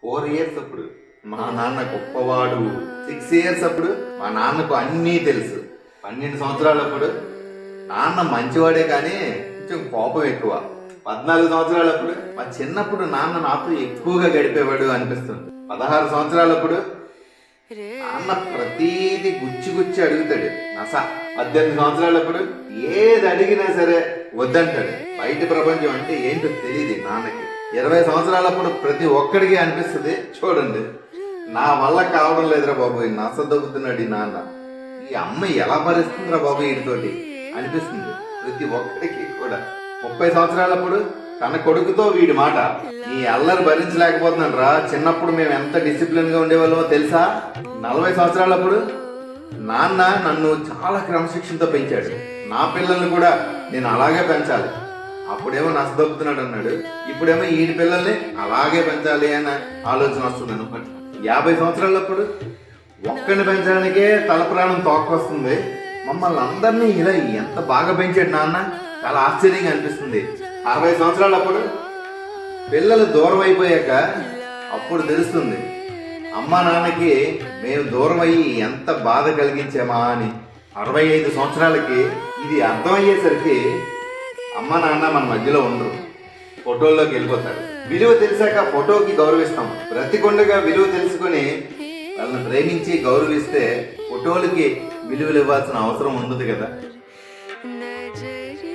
4 years అప్పుడు మా నాన్న గొప్పవాడు. 6 years అప్పుడు మా నాన్నకు అన్నీ తెలుసు. 12 సంవత్సరాలప్పుడు నాన్న మంచివాడే కానీ కొంచెం కోపం ఎక్కువ. 14 సంవత్సరాలప్పుడు మా చిన్నప్పుడు నాన్న నాతో ఎక్కువగా గడిపేవాడు అనిపిస్తుంది. 16 సంవత్సరాలప్పుడు నాన్న ప్రతీది గుచ్చి గుచ్చి అడుగుతాడు నస. 18 సంవత్సరాలప్పుడు ఏది అడిగినా సరే వద్దంటాడు. బయట ప్రపంచం అంటే ఏంటో తెలియదు నాన్నకి. 20 సంవత్సరాలప్పుడు ప్రతి ఒక్కడికి అనిపిస్తుంది, చూడండి నా వల్ల కావడం లేదురా బాబు, నస దొబ్బుతున్నాడు ఈ నాన్న, ఈ అమ్మ ఎలా భరిస్తుందిరా బాబు వీటితోటి అనిపిస్తుంది ప్రతి ఒక్కడికి కూడా. 30 సంవత్సరాలప్పుడు తన కొడుకుతో వీడి మాట, నీ అల్లరి భరించలేకపోతున్నాడు రా, చిన్నప్పుడు మేము ఎంత డిసిప్లిన్ గా ఉండేవాళ్ళమో తెలుసా. 40 సంవత్సరాలప్పుడు నాన్న నన్ను చాలా క్రమశిక్షణతో పెంచాడు, నా పిల్లల్ని కూడా నేను అలాగే పెంచాలి. అప్పుడేమో నచ్చదొబ్బుతున్నాడు అన్నాడు, ఇప్పుడేమో ఈ పిల్లల్ని అలాగే పెంచాలి అన్న ఆలోచన వస్తుంది అనమాట. 50 సంవత్సరాలప్పుడు ఒక్కడిని పెంచడానికే తల ప్రాణం తోక్కొస్తుంది, మమ్మల్ని అందరినీ ఇలా ఎంత బాగా పెంచాడు నాన్న, చాలా ఆశ్చర్యంగా అనిపిస్తుంది. 60 సంవత్సరాలప్పుడు పిల్లలు దూరం అయిపోయాక అప్పుడు తెలుస్తుంది అమ్మా నాన్నకి మేము దూరం అయ్యి ఎంత బాధ కలిగించామా అని. 65 సంవత్సరాలకి ఇది అర్థమయ్యేసరికి అమ్మా నాన్న మన మధ్యలో ఉండరు, ఫోటోల్లోకి వెళ్ళిపోతారు. విలువ తెలిసాక ఫోటోకి గౌరవిస్తాం, బ్రతికొండగా విలువ తెలుసుకొని వాళ్ళని ప్రేమించి గౌరవిస్తే ఫోటోలకి విలువలు ఇవ్వాల్సిన అవసరం ఉండదు కదా.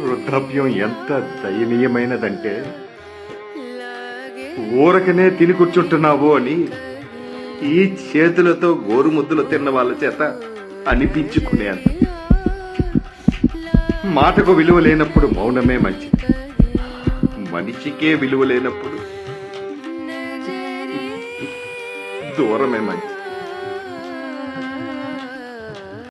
వృద్ధాప్యం ఎంత దయనీయమైనదంటే ఊరకనే తిని కూర్చుంటున్నావు అని ఈ చేతులతో గోరుముద్దలు తిన్న వాళ్ళ చేత అనిపించుకునే అంత. మాటకు విలువ లేనప్పుడు మౌనమే మంచిది, మనిషికే విలువ లేనప్పుడు దూరమే మంచిది.